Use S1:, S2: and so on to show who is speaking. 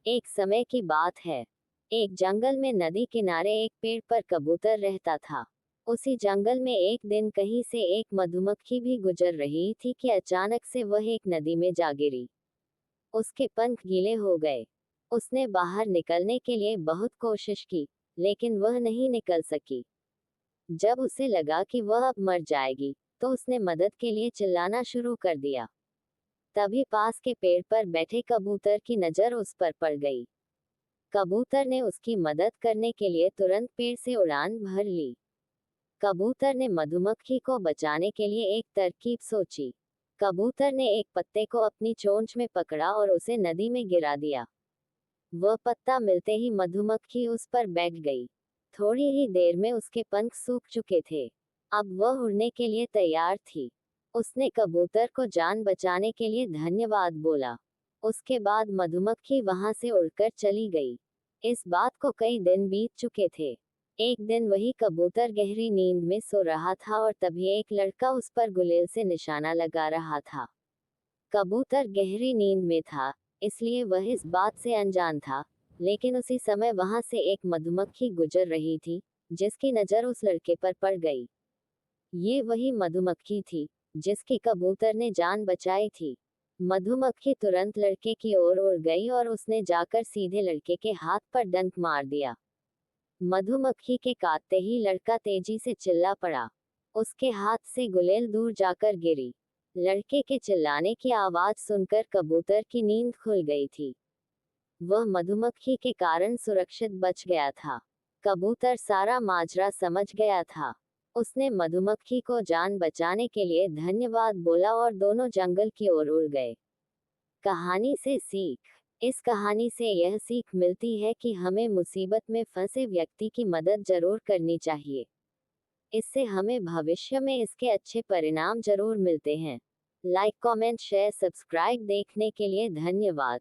S1: एक समय की बात है। एक जंगल में नदी किनारे एक पेड़ पर कबूतर रहता था। उसी जंगल में एक दिन कहीं से एक मधुमक्खी भी गुजर रही थी कि अचानक से वह एक नदी में जा गिरी। उसके पंख गीले हो गए। उसने बाहर निकलने के लिए बहुत कोशिश की, लेकिन वह नहीं निकल सकी। जब उसे लगा कि वह अब मर जाएगी, तो उसने मदद के लिए चिल्लाना शुरू कर दिया। तभी पास के पेड़ पर बैठे कबूतर की नजर उस पर पड़ गई। कबूतर ने उसकी मदद करने के लिए तुरंत पेड़ से उड़ान भर ली। कबूतर ने मधुमक्खी को बचाने के लिए एक तरकीब सोची। कबूतर ने एक पत्ते को अपनी चोंच में पकड़ा और उसे नदी में गिरा दिया। वह पत्ता मिलते ही मधुमक्खी उस पर बैठ गई। थोड़ी ही देर में उसके पंख सूख चुके थे। अब वह उड़ने के लिए तैयार थी। उसने कबूतर को जान बचाने के लिए धन्यवाद बोला। उसके बाद मधुमक्खी वहां से उड़कर चली गई। इस बात को कई दिन बीत चुके थे। एक दिन वही कबूतर गहरी नींद में सो रहा था और तभी एक लड़का उस पर गुलेल से निशाना लगा रहा था। कबूतर गहरी नींद में था, इसलिए वह इस बात से अनजान था, लेकिन उसी समय वहां से एक मधुमक्खी गुजर रही थी, जिसकी नजर उस लड़के पर पड़ गई। ये वही मधुमक्खी थी जिसकी कबूतर ने जान बचाई थी। मधुमक्खी तुरंत लड़के की ओर उड़ गई और उसने जाकर सीधे लड़के के हाथ पर डंक मार दिया। मधुमक्खी के काटते ही लड़का तेजी से चिल्ला पड़ा। उसके हाथ से गुलेल दूर जाकर गिरी। लड़के के चिल्लाने की आवाज सुनकर कबूतर की नींद खुल गई थी। वह मधुमक्खी के कारण सुरक्षित बच गया था। कबूतर सारा माजरा समझ गया था। उसने मधुमक्खी को जान बचाने के लिए धन्यवाद बोला और दोनों जंगल की ओर उड़ गए। कहानी से सीख। इस कहानी से यह सीख मिलती है कि हमें मुसीबत में फंसे व्यक्ति की मदद जरूर करनी चाहिए। इससे हमें भविष्य में इसके अच्छे परिणाम जरूर मिलते हैं। लाइक, कमेंट, शेयर, सब्सक्राइब देखने के लिए धन्यवाद।